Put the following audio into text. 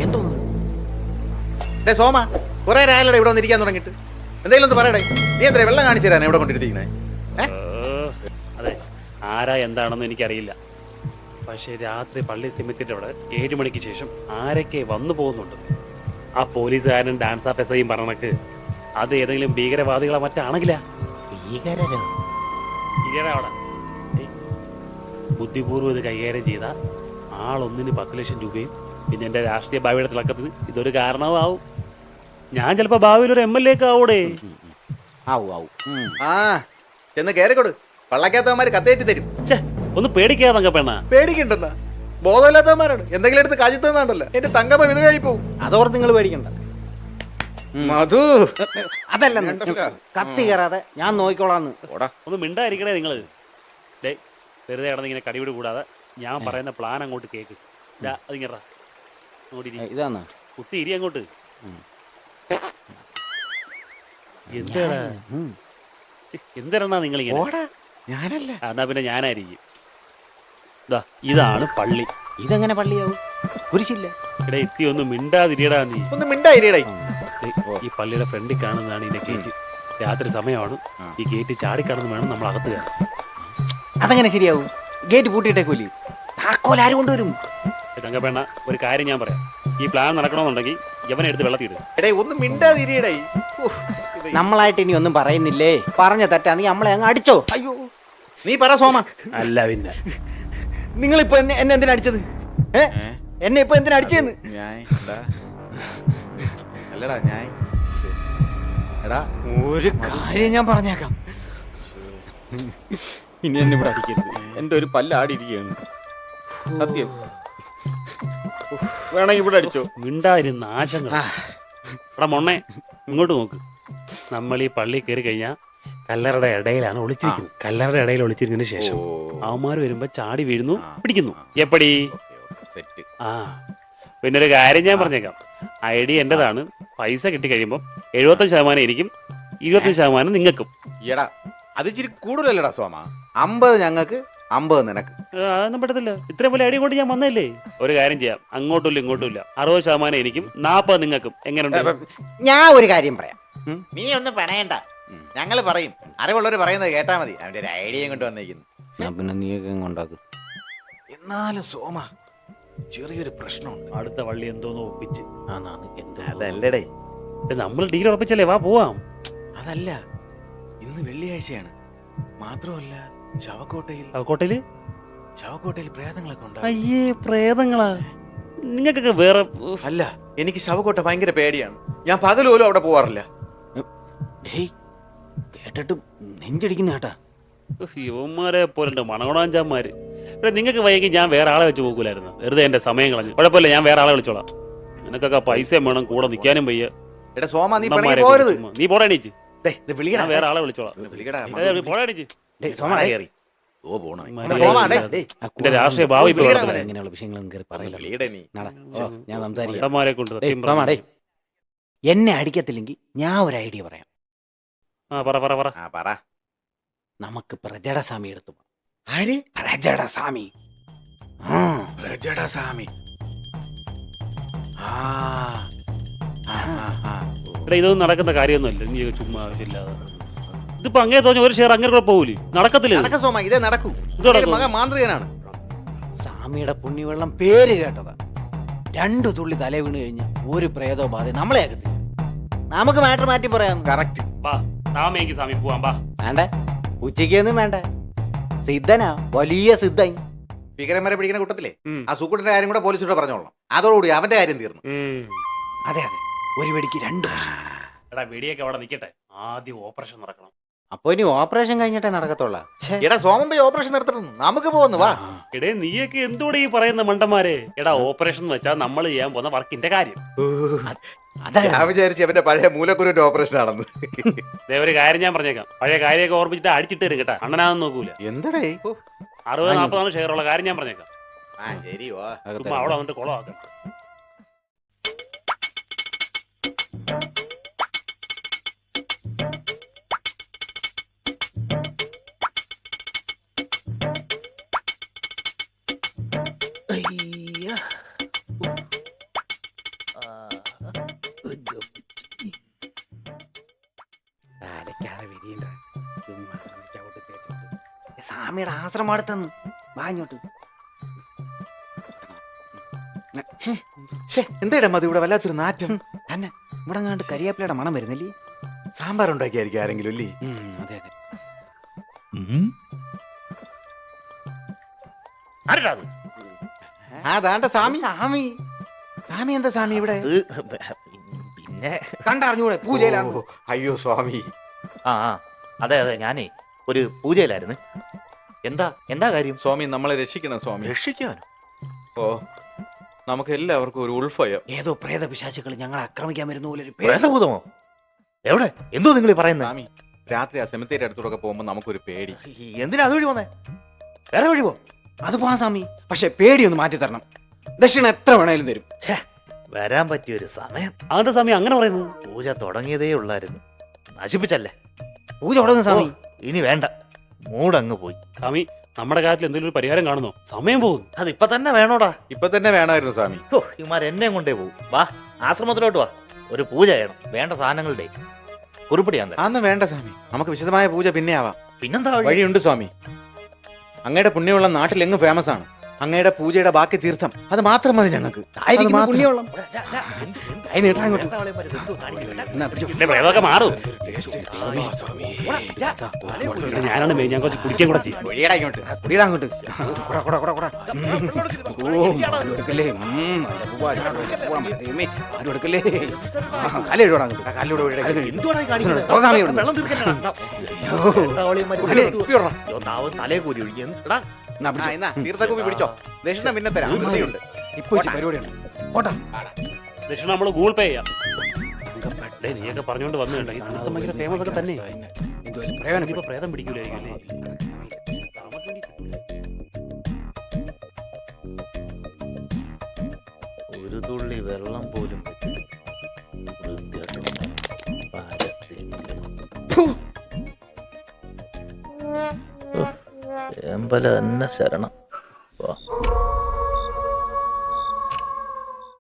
എന്തോന്ന് സോമ കുറെ രാവിലെ ഇവിടെ വന്നിരിക്കാൻ തുടങ്ങിയിട്ട് എന്തെങ്കിലും ഒന്ന് പറയടേ. നീ എന്താ വെള്ളം കാണിച്ചു തരാൻ ഇവിടെ കൊണ്ടിരിക്കുന്നത്? അതെ, ആരാ എന്താണെന്ന് എനിക്കറിയില്ല. പക്ഷേ രാത്രി പള്ളി സെമിത്തേരിയുടെ അവിടെ 7 മണിക്ക് ശേഷം ആരൊക്കെ വന്നു പോകുന്നുണ്ട്. ആ പോലീസുകാരൻ ഡാൻസ് ആ പെസയും പറഞ്ഞക്ക് അത് ഏതെങ്കിലും ഭീകരവാദികളോ മറ്റാണെങ്കിലാ. ഭീകരരോ? ഇരിയടാ അവിടെ. ബുദ്ധിപൂർവ്വം ഇത് കൈകാര്യം ചെയ്ത ആളൊന്നിന് 10 ലക്ഷം രൂപയും പിന്നെ എൻ്റെ രാഷ്ട്രീയ ഭാവിയുടെ തിളക്കത്തിന് ഇതൊരു കാരണമാവും. ഞാൻ ചിലപ്പോ ഭാവിയിൽ ഒരു MLA ഒക്കെ ആവൂടെ. ആ ചെന്ന് കയറിക്കൊടു. പള്ളക്കാത്തവന്മാര് കത്തേറ്റി തരും. ഒന്ന് പേടിക്കാതെ തങ്കപ്പെണ്ണ. പേടിക്കണ്ടെന്നാ? ബോധമില്ലാത്തവന്മാരാണ്. എന്തെങ്കിലും എടുത്ത് കാഴ്ച തന്നാണ്ടല്ലോ എന്റെ തങ്കമ്മ വിധവയായി പോവും. അതോർത്ത് നിങ്ങൾ പേടിക്കണ്ട. മധു അതല്ല, കത്തി കയറാതെ ഞാൻ നോക്കിക്കോളാന്ന്. ഒന്ന് മിണ്ടായിരിക്കണേ നിങ്ങള്. ഡേ വെറുതെ കിടന്നിങ്ങനെ കടിപിടി കൂടാതെ ഞാൻ പറയുന്ന പ്ലാൻ അങ്ങോട്ട് കേക്ക്. അതിങ്ങറാ ഇതാന്ന് കുത്തി ഇരി അങ്ങോട്ട്. എന്താടാ എന്തിനാ നിങ്ങളിങ്ങനെ? ഞാനല്ല. എന്നാ പിന്നെ ഞാനായിരിക്കും. ഇതാണ് പള്ളി. ഇതെങ്ങനെ പള്ളിയാവും? കുരിശില്ല. ഇവിടെ എത്തി ഒന്ന് മിണ്ടാതിരിയടാ നീ. ഒന്ന് മിണ്ടായിരടേ. ഈ പള്ളിയുടെ ഫ്രണ്ടിൽ കാണുന്നതാണ് ഇതിന്റെ ഗേറ്റ്. രാത്രി സമയമാണ്. ഈ ഗേറ്റ് ചാടിക്കടന്ന് വേണം നമ്മൾ അകത്ത് കയറാൻ. അതെങ്ങനെ ശരിയാവും? ഗേറ്റ് പൂട്ടിയിട്ടേക്കൂലി. താക്കോൽ ആര് കൊണ്ടുവരും? തങ്കപ്പെണ്ണ, ഒരു കാര്യം ഞാൻ പറയാം. ഈ പ്ലാൻ നടക്കണമെന്നുണ്ടെങ്കിൽ യവനെ എടുത്ത് വെള്ളത്തിയിടും. ഒന്ന് മിണ്ടാതിരിയടേ. നമ്മളായിട്ട് ഇനി ഒന്നും പറയുന്നില്ലേ? പറഞ്ഞ തെറ്റാ. നീ നമ്മളെ അങ്ങ് അടിച്ചോ. അയ്യോ നീ പറ സോമ. അല്ല പിന്നെ നിങ്ങളിപ്പോ എന്നെ എന്തിനാ അടിച്ചത്? എന്നെ ഇപ്പൊ എന്തിനാ അടിച്ചെന്ന്? അല്ലടാ ഞാൻ ഒരു കാര്യം ഞാൻ പറഞ്ഞേക്കാം. ഇനി എന്നെ ഇവിടെ അടിക്കരുത്. എന്റെ ഒരു പല്ലാടിയിരിക്കുകയാണ്. സത്യം. വേണമെങ്കിൽ ഇവിടെ അടിച്ചോ. മിണ്ടായിരുന്ന ആശങ്ക. എടാ മൊണ്ണെ ഇങ്ങോട്ട് നോക്ക്. നമ്മൾ ഈ പള്ളി കയറി കഴിഞ്ഞാൽ കല്ലറയുടെ ഇടയിലാണ് ഒളിച്ചിരിക്കുന്നത്. കല്ലറയുടെ ഇടയിൽ ഒളിച്ചിരുന്നതിന് ശേഷം അവന്മാർ വരുമ്പോ ചാടി വീഴുന്നു, പിടിക്കുന്നു. എപ്പടി? പിന്നെ ഒരു കാര്യം ഞാൻ പറഞ്ഞേക്കാം. ഐഡിയ എന്റേതാണ്. പൈസ കിട്ടി കഴിയുമ്പോൾ 75% എനിക്കും 25% നിങ്ങൾക്കും. എടാ അത് ഇച്ചിരി കൂടുതലല്ലടാ സോമ. 50 ഞങ്ങൾക്ക്, 50 നിനക്ക്. അതൊന്നും പറ്റത്തില്ല. ഇത്രയും പോലെ ഐഡിയ കൊണ്ട് ഞാൻ വന്നല്ലേ. ഒരു കാര്യം ചെയ്യാം. അങ്ങോട്ടും ഇങ്ങോട്ടും ഇല്ല. 60% എനിക്കും 40 നിങ്ങൾക്കും. എങ്ങനെയുണ്ട്? ഞാൻ ഒരു കാര്യം പറയാം. നീ ഒന്നും പറയണ്ട, ഞങ്ങള് പറയും. അറിവുള്ളവര് പറയുന്നത് കേട്ടാ മതി. അവന്റെ ഒരു ഐഡിയയും കൊണ്ട് വന്നിരിക്കുന്നു. പിന്നെ നീയൊക്കെ ഉണ്ടാക്കും. എന്നാലും സോമ ചെറിയൊരു പ്രശ്നമുണ്ട്. അടുത്ത വള്ളി എന്തോന്ന് ഒപ്പിച്ച്. അതല്ലടേ, നമ്മൾ ഡീൽ ഉറപ്പിച്ചല്ലേ. വാ പോവാം. അതല്ല, ഇന്ന് വെള്ളിയാഴ്ചയാണ്. മാത്രമല്ല ശവക്കോട്ടയിൽ പ്രേതങ്ങളൊക്കെ ഉണ്ടാവും. അയ്യേ, പ്രേതങ്ങളാ? നിങ്ങൾക്കൊക്കെ വേറെ. അല്ല, എനിക്ക് ശവക്കോട്ട ഭയങ്കര പേടിയാണ്. ഞാൻ പകലോലും അവിടെ പോവാറില്ല. കേട്ടിട്ട് നെഞ്ചടിക്കുന്ന കേട്ടാ. യുവന്മാരെ പോലെ മണകുണാഞ്ചാന്മാര്. നിങ്ങൾക്ക് വൈകി ഞാൻ വേറെ ആളെ വെച്ച് പോകൂലായിരുന്നു. വെറുതെ എന്റെ സമയം കളഞ്ഞു. കുഴപ്പമില്ല, ഞാൻ വേറെ ആളെ വിളിച്ചോളാം. നിനക്കൊക്കെ പൈസയും വേണം, കൂടെ നിൽക്കാനും വയ്യ. സോമ നീ പോരുത്. നീ പോടാണീച്ച്. വിളിക്കടാ, വേറെ ആളെ വിളിച്ചോളാം. പോടാണീച്ച്. എന്റെ രാഷ്ട്രീയ ഭാവി ഇങ്ങനെയുള്ള വിഷയങ്ങളും ഞാൻ സംസാരിക്കാം. എന്നെ അടിക്കത്തില്ലെങ്കിൽ ഞാൻ ഒരു ഐഡിയ പറയാം. പറ. നമുക്ക് പ്രജടസ്വാമി എടുത്തു. ആര്? പ്രജടസ്വാമി. പ്രജടസ്വാമി. ഇതൊന്നും നടക്കുന്ന കാര്യമൊന്നുമല്ല. നീ ചുമ്മാ ആവശ്യമില്ലാതെ ഇതിപ്പോ അങ്ങേ തോന്നി ഒരു ഷെയർ അങ്ങനെ കൂടെ പോകൂലേ? നടക്കത്തില്ല സോമ. ഇതേ നടക്കൂ. മകൻ മാന്ത്രികനാണ്. സ്വാമിയുടെ പുണ്യവെള്ളം പേര് കേട്ടതാ. 2 തുള്ളി തല വീണ് കഴിഞ്ഞ ഒരു പ്രേതോ ബാധ നമ്മളെ ആകത്തില്ല. നമുക്ക് മാറ്റർ മാറ്റി പറയാം. കറക്റ്റ്. സ്വാമി പോവാം. വേണ്ടേ, ഉച്ചയ്ക്കൊന്നും വേണ്ട. സിദ്ധനാ, വലിയ സിദ്ധൻ. ഭീകരന്മാരെ പിടിക്കുന്ന കൂട്ടത്തിലെ ആ സൂക്കുട്ടിന്റെ കാര്യം കൂടെ പോലീസോട് പറഞ്ഞോളാം. അതോടുകൂടി അവന്റെ കാര്യം തീർന്നു. അതെ, ഒരു വെടിക്ക് 2. എടാ വെടിയൊക്കെ അവിടെ നിൽക്കട്ടെ. ആദ്യം ഓപ്പറേഷൻ നടക്കണം. അപ്പൊ ഇനി ഓപ്പറേഷൻ കഴിഞ്ഞിട്ടേ നടക്കത്തുള്ള. എടാ സോമൻ പോയി ഓപ്പറേഷൻ നടത്തണം. നമുക്ക് പോകുന്നു വാ. എടേ നീയൊക്കെ എന്തോടെ ഈ പറയുന്ന മണ്ടന്മാരെ? എടാ ഓപ്പറേഷൻ എന്ന് വെച്ചാൽ നമ്മൾ ചെയ്യാൻ പോകുന്ന വർക്കിന്റെ കാര്യം. ഞാൻ വിചാരിച്ചു അവന്റെ പഴയ മൂലക്കുരുവിന്റെ ഓപ്പറേഷൻ ആണെന്ന്. ഒരു കാര്യം ഞാൻ പറഞ്ഞേക്കാം. പഴയ കാര്യമൊക്കെ ഓർമ്മിച്ചിട്ട് അടിച്ചിട്ട് തരും കേട്ടാ. അണ്ണനാന്ന് നോക്കൂല. എന്തടേ 60-40 ഷെയർ ഉള്ള കാര്യം ഞാൻ പറഞ്ഞേക്കാം. അവിടെ വന്നിട്ട് കുളമാക്കാം. സ്വാമിയുടെ ആശ്രമം അടുത്തെന്ന് വാ ഇങ്ങോട്ട്. എന്താ മതി ഇവിടെ വല്ലാത്തൊരു നാറ്റം. തന്നെ ഇവിടെ കണ്ട് കരിയാപ്പിലയുടെ മണം വരുന്നില്ലേ? സാമ്പാർ ഉണ്ടാക്കിയായിരിക്കും ആരെങ്കിലും അല്ലേ? അതെ അതെ. ആരെടാ അത്? ആ ദാണ്ട സ്വാമി. സ്വാമി സ്വാമി എന്താ സ്വാമി ഇവിടെ? പിന്നെ കണ്ടറിഞ്ഞൂടെ പൂജയിലാണ്. ഓ, അയ്യോ സ്വാമി. ആ അതെ ഞാനേ ഒരു പൂജയിലായിരുന്നു. എന്താ കാര്യം? സ്വാമി നമ്മളെ രക്ഷിക്കണം സ്വാമി. രക്ഷിക്കാനോ? ഓ, നമുക്ക് എല്ലാവർക്കും ഒരു ഉൾഭയം. ഏതോ പ്രേത പിശാചുക്കൾ ഞങ്ങളെ ആക്രമിക്കാൻ വരുന്ന പോലെ ഒരു പേടി. പ്രേതഭൂതമോ? എവിടെ? എന്തോ നിങ്ങൾ പറയുന്നത്? സ്വാമി രാത്രി ആ സെമിത്തേരി അടുത്തൂടെ പോകുമ്പോ നമുക്കൊരു പേടി. എന്തിനാ അതുവഴി പോന്നേ? വേറെ വഴി പോ. അത് പോവാൻ സ്വാമി, പക്ഷെ പേടിയൊന്ന് മാറ്റി തരണം. ദക്ഷിണ എത്ര വേണേലും തരും. വരാൻ പറ്റിയൊരു സമയം. അതെന്താ സ്വാമി അങ്ങനെ പറയുന്നത്? പൂജ തുടങ്ങിയതേ ഉള്ളായിരുന്നു, നശിപ്പിച്ചല്ലേ. പൂജ തുടങ്ങും സ്വാമി. ഇനി വേണ്ട, മൂടങ്ങ് പോയി. സ്വാമി നമ്മുടെ കാര്യത്തിൽ എന്തെങ്കിലും ഒരു പരിഹാരം കാണുന്നോ? സമയം പോകും. അതിപ്പൊ തന്നെ വേണോടാ? ഇപ്പൊ തന്നെ വേണമായിരുന്നു സ്വാമി. ഓ, ഇമാർ എന്നെ കൊണ്ടേ പോകും. വാ, ആശ്രമത്തിലോട്ട് വാ. ഒരു പൂജ ചെയ്യണം, വേണ്ട സാധനങ്ങളുടെ കുറിപ്പിടിയാൻ തരാം. അന്ന് വേണ്ട സ്വാമി, നമുക്ക് വിശദമായ പൂജ പിന്നെ ആവാം. പിന്നെന്താ വഴി? വഴിയുണ്ട് സ്വാമി. അങ്ങയുടെ പുണ്യമുള്ള നാട്ടിലെങ്ങും ഫേമസ് ആണ്. അങ്ങയുടെ പൂജയുടെ ബാക്കി തീർത്ഥം അത് മാത്രം മതി ഞങ്ങൾക്ക്. ആയിരിക്കും പുണ്യവെള്ളം. കൈ നീട്ടാൻ ഇങ്ങോട്ട്. എന്നാ പിടിച്ചോ. എന്റെ പ്രേതമൊക്കെ മാറും. ഞാനാണ് മെയിൻ. ഞാൻ കുറച്ച് കുടിക്കാൻ കൂടെ ചെയ്യും. വഴിയടാ ഇങ്ങോട്ട്. കുടിയിടാ അങ്ങോട്ട്. കുടാ, കുടാ, കുടാ, കുടാ. ഓ, ആരും എടുക്കല്ലേ. നല്ല പൂവാ. പോവാൻ ദൈവമേ, ആരും എടുക്കല്ലേ. കാലെഴുതാ അങ്ങോട്ട്. കാലിലൂടെ ഒഴിയുടെ എന്തുവാടാ ഈ കാണിക്കുന്നത്? ഓ, സ്വാമി ഇവിടുന്ന്. വെള്ളം തീർക്കണ്ടാ. തലേ കൂരി ഒഴിക്കും. എന്നാ പിടിച്ചോ. എന്നാ തീർത്ഥക്കൂപ്പി പിടിച്ചോ. ദക്ഷിണ പിന്നെ തരാം. ധൃതിയുണ്ട്. ഇപ്പൊ ഇച്ചിരി പരിപാടിയുണ്ട്. ഓട്ടാ. ദക്ഷിണ നമ്മള് ഗൂഗിൾ പേ ചെയ്യാം. ഡേയ്, നീയൊക്കെ പറഞ്ഞോണ്ട് വന്നിട്ടുണ്ടെങ്കിൽ അന്നത്തെ ഭയങ്കര ഫേമസ് ഒക്കെ തന്നെ. എന്തുവായാലും പ്രയോജനം. ഇപ്പൊ പ്രേതം പിടിക്കൂലായിരിക്കും അല്ലേ? താമസിയെങ്കിൽ കിട്ടൂല. ഒരു തുള്ളി വെള്ളം പോലും പറ്റില്ല. വൃത്തികെട്ടവൻ. ഏമ്പല തന്നെ ശരണം. വാ.